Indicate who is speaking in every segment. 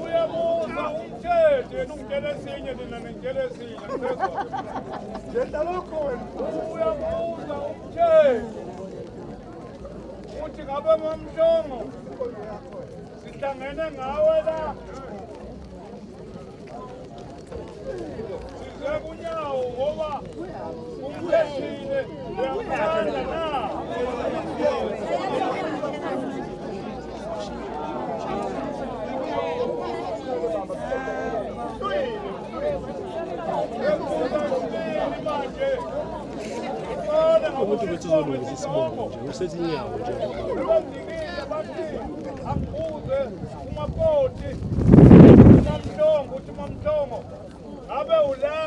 Speaker 1: uyabuza umthetho yena ungitshela esinye nina ningitshela esinye ngizezwa lokho wena uyabuza umthetho uthi ngabe mamhlongo sihlangene ngawe la size kunyawo ngoba umthethile uyakuthanda na
Speaker 2: Umuntu bethu isibongo nje usethi inyawo nje
Speaker 1: akuze umakoti mamhlongo uthi mamhlongo ngabe ula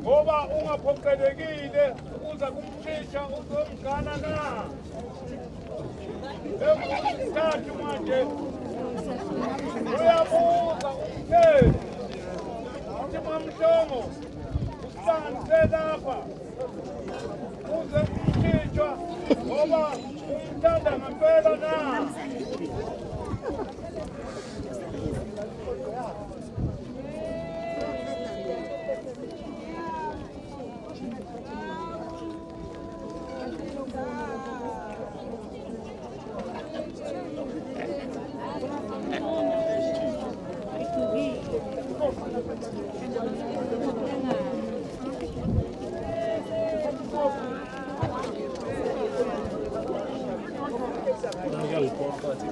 Speaker 1: ngoba ungaphoqelekile uza kumthisha uzomgana na emuthathu manje uyabuza umthetho uthi mamhlongo usihlanganise lapha uze kumthisha ngoba umthanda ngempela na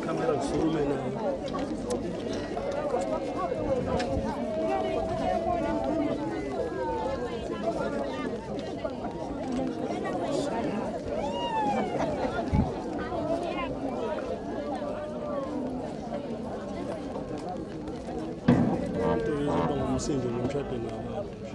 Speaker 2: Kamera ngisukume nayo. Into izoba ngumsindo nomshado nabantu.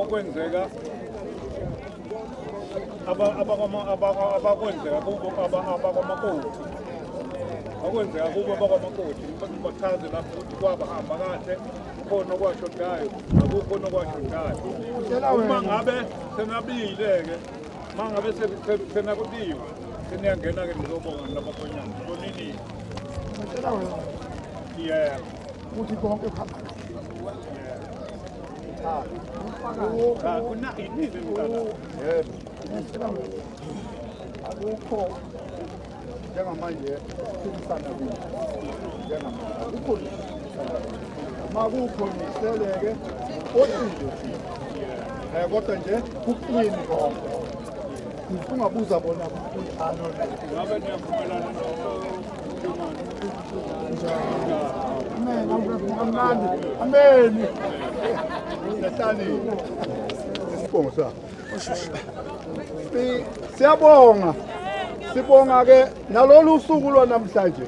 Speaker 1: okwenzeka abakwenzeka kubo abakwamakoti akwenzeka kubo abakwamakoti bachaze lapho ukuthi kwabahamba kahle khona okwashodayo akukhona okwashodayo uma ngabe senabile-ke uma ngabe senakubiwe seniyangena-ke nizobonga nabakhonyana solilile yeah
Speaker 3: ukuthi konke kuhamba akukho njengamanje siphikisana njengamanje akukho makukho niseleke oqile kodwa nje kuqini konke ungabuza bona kuthano
Speaker 1: ngabe niyavumelana
Speaker 3: amnandi ameni nahlani isibongo sakho sibonga ke nalolu suku lwanamhlanje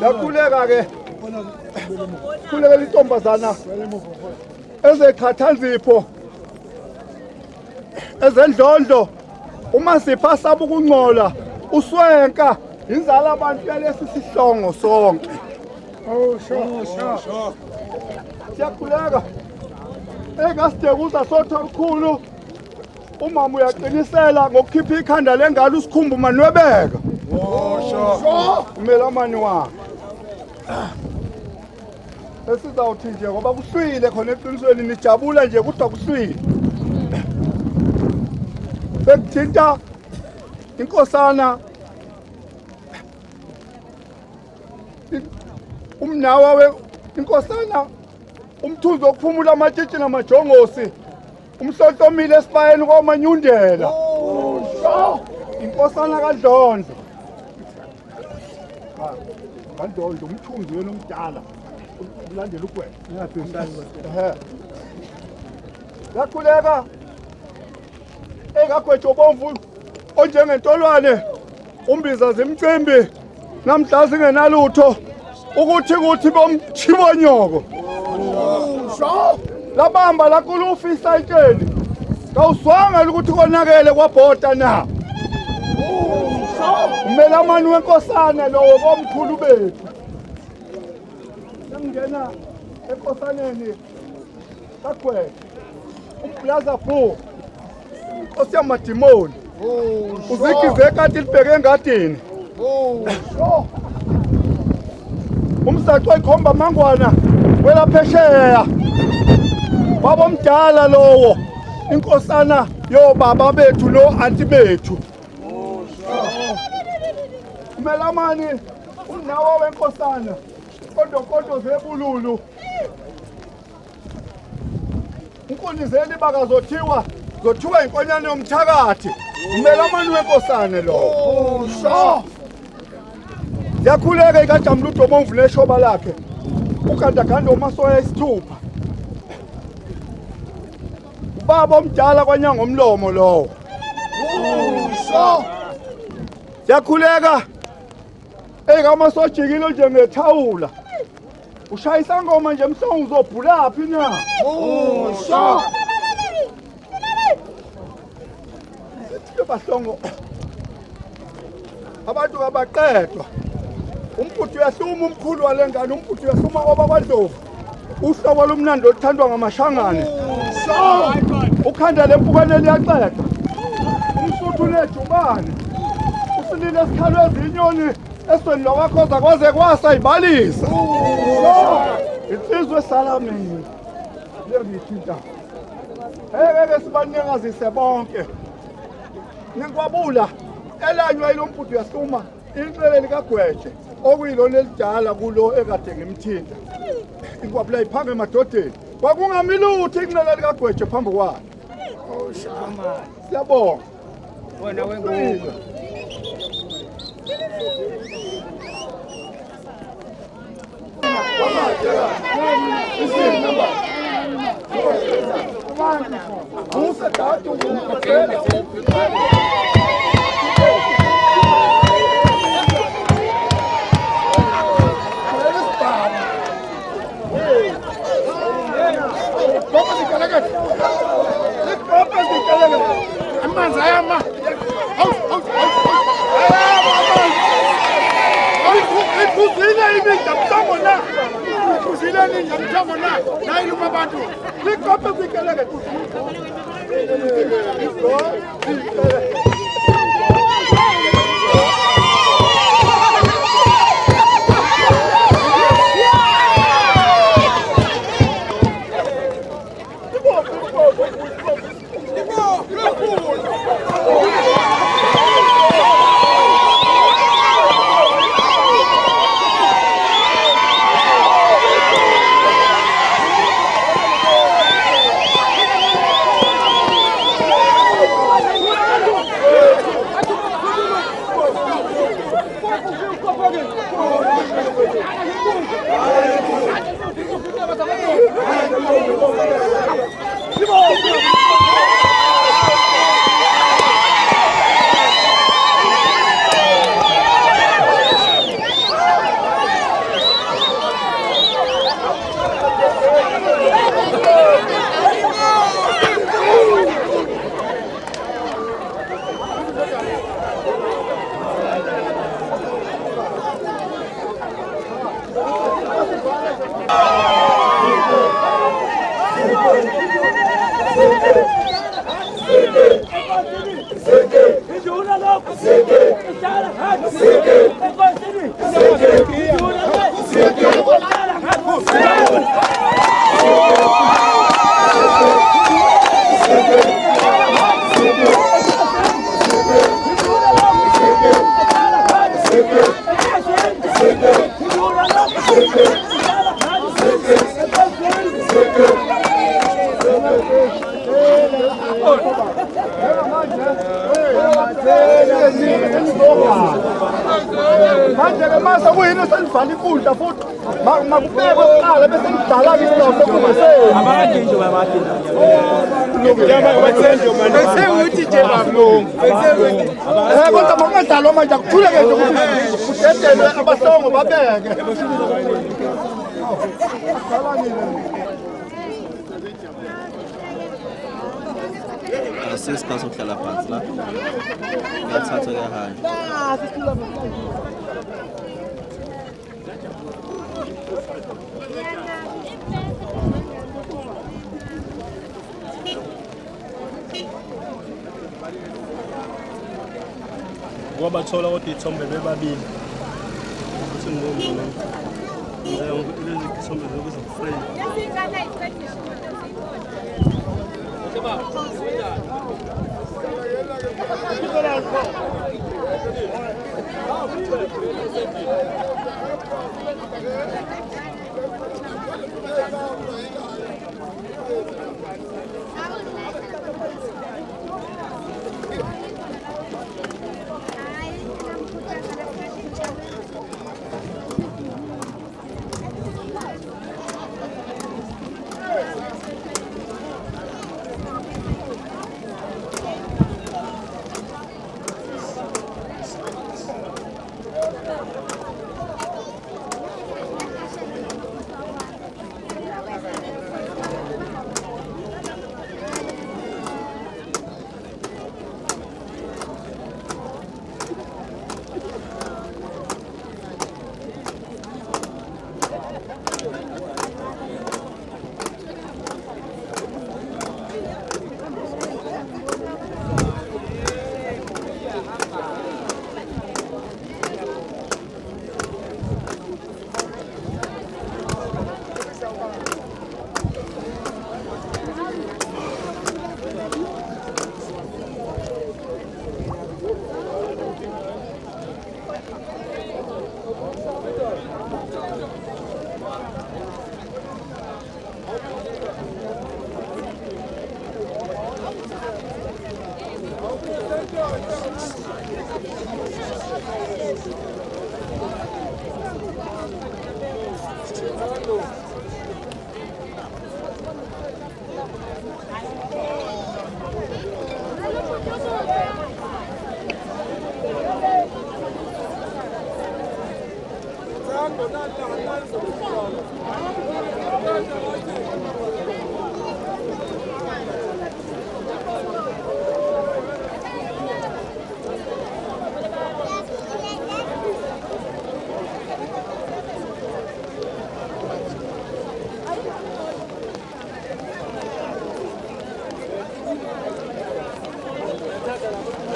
Speaker 3: lakhuleka ke khuleka intombazana ezekhathanzipho ezendlondlo uma sipha saba ukungcola uswenka inzala abantu yalesi sihlongo sonke siyakhuleka engasidekuza sotha olukhulu umama uyaqinisela ngokukhipha ikhanda lengalo usikhumba manwebeka umelamani wakhe esizawuthi nje ngoba kuhlwile khona eqinisweni nijabula nje kodwa kuhlwile sekuthinta inkosana umnawa inkosana umthunzi wokuphumula amatshitshi namajongosi umhlonhlomile esibayeni kwamanyundela inkosana kaDlondlo kaDlondlo umthunzi wena omdala ulandela ugwebe yakhuleka engagwetsho bomvu onjengentolwane umbiza zimcimbi namhla zingenalutho ukuthi bomchibonyoko labamba lakulufa isayitsheni kawuswanga ukuthi konakele kwabhoda na umelamani wenkosana lowo bomkhulu bethu sengena enkosaneni kagwethe umblaza bhu inkosi yamadimoni uzigize kanti libheke engadini umsaco ikhomba mangwana kwelaphesheya babomdala lowo inkosana yobaba bethu no anti bethu umelamani unawo wenkosana kondokondo zebululu unkonizeli bakazothiwa inkonyane yomthakathi umelamani wenkosana lowo yakhuleka ikajamuludo obomvu neshoba lakhe ugandaganda umasoya isithupha ubaba omdala kwanyanga omlomo lowo yakhuleka eyikamasojikile njengethawula ushayisa ngoma nje mhlongo uzobhulaphi na sithi bahlongo abantu abaqedwa umbhuti uyahluma umkhulu walengane umbhuti uyahluma kwaba kwaDlovu uhlobo lomnandi oluthandwa ngamashangane ukhanda lempukane liyaqedwa umsuthu nejubane usilile esikhalo ezinyoni esweni lwakakhoza kwaze kwasa ibalisa insizwe salamini lengithinta ngeke sibanikazise bonke ninkwabula elanywa ilombhuti uyahluma inhlele likagwetshe okuyilona elidala kulo ekade ngimthinta inkwabula iphambe emadodeni kwakungamilutho inhlele likagwetshe phambi kwakhe siyabonga wena wengubo
Speaker 4: Thank you.
Speaker 3: manje-ke mase kuyini esenivale inkundla futhi makubekwe kuqala bese nidala isidodo kodwa makungadalwa manje akuthuleke nje ukuthi kudedelwe abasongo babeke
Speaker 4: Asisikhathi sokuhlala phansi la. Ngathatha ke hanje.
Speaker 2: Ngoba bathola kodwa ithombe bebabili. Ukuthi ngibona lezi ithombe zokuza frame.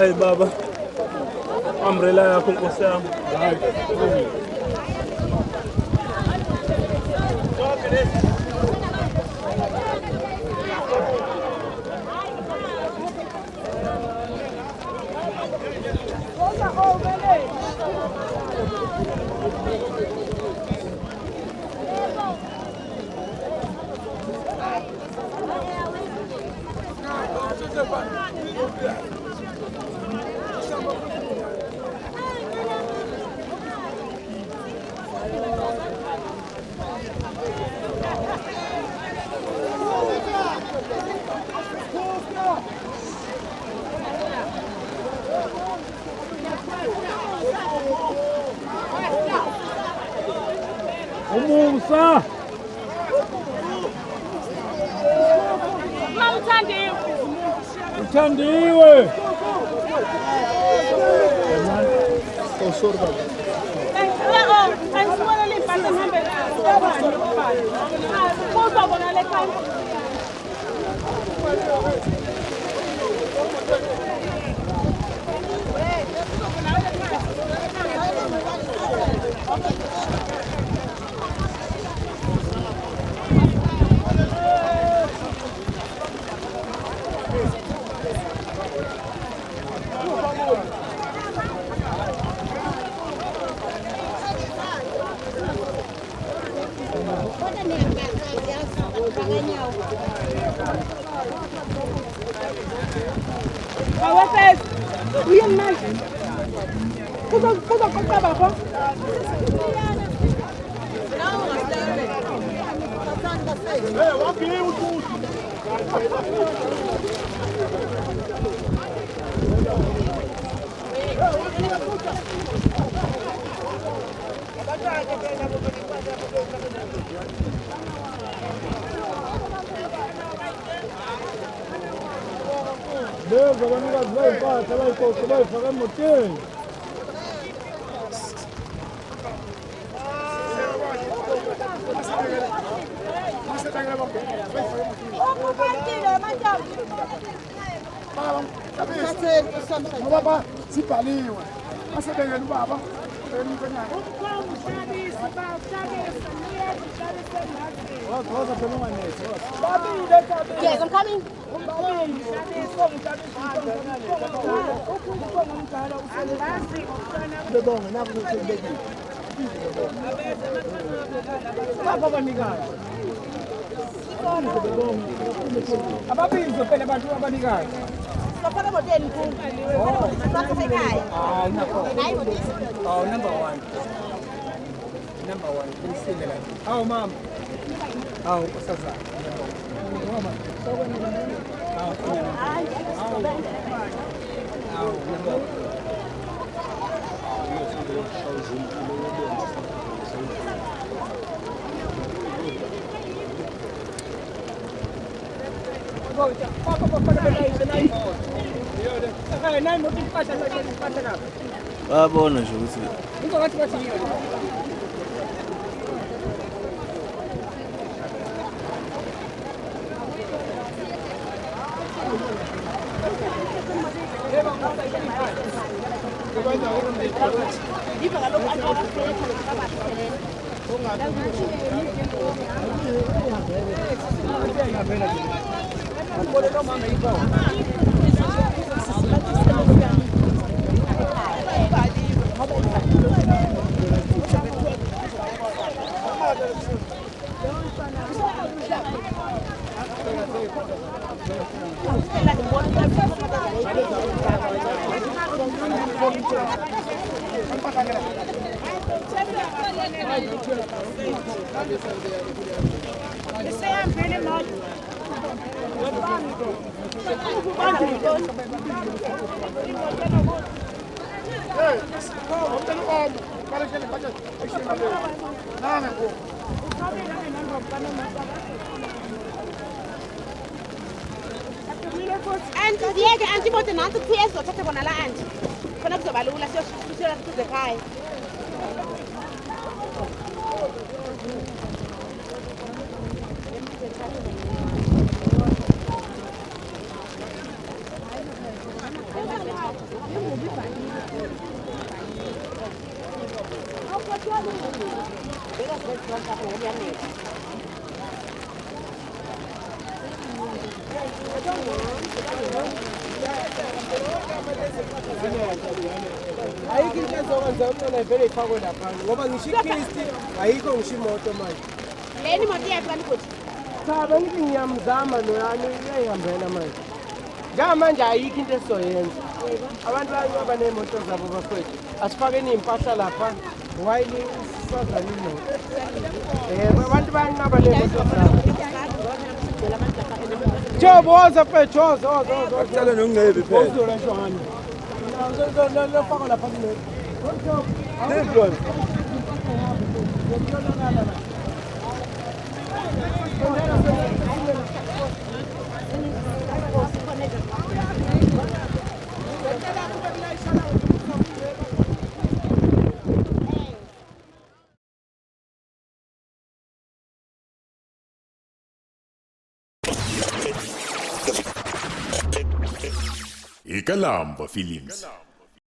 Speaker 2: Hey baba, umbrella yakho Nkosi yami.
Speaker 1: Umusa! Uthandiwe! Deus, abanikazi bayiphatha bayiqoqe bayifake emotweni.
Speaker 3: Baba sibhaliwe asebengela ubaba
Speaker 5: Yes, I'm coming.
Speaker 1: Ababizo phela abantu abanikazi.
Speaker 5: Kapag mo din kung bakit sa kaya?
Speaker 1: Oh, number one. Number one. Consider. Oh, ma'am. Oh, sasa.
Speaker 4: Bayabona nje ukuthi
Speaker 5: Anti, diye anti bote nanti PS othathe bona la anti. Khona kuzoba lula siyoshuthela kuze ekhaya.
Speaker 6: Ayikho into ezokwenza umntwana vele ifakwe lapha ngoba ngisho ikhisti ayikho ngisho imoto manje.
Speaker 5: Leni moto yakhe kanikuthi.
Speaker 6: Cha bengithi ngiyamzama loyani uyayihambela manje. Njengamanje ayikho into esizoyenza. Abantu baba neemoto zabo bafethu. Asifakeni impahla lapha. Wayini sazani imoto. Abantu bayanqaba leemoto zabo. Jobo woza mfethu woza.
Speaker 2: Akuhlale nongcebi phela.
Speaker 6: Uzola nshwani. Lo faka lapha kulo.
Speaker 2: Ndedlwana.
Speaker 7: Ikalamba Films.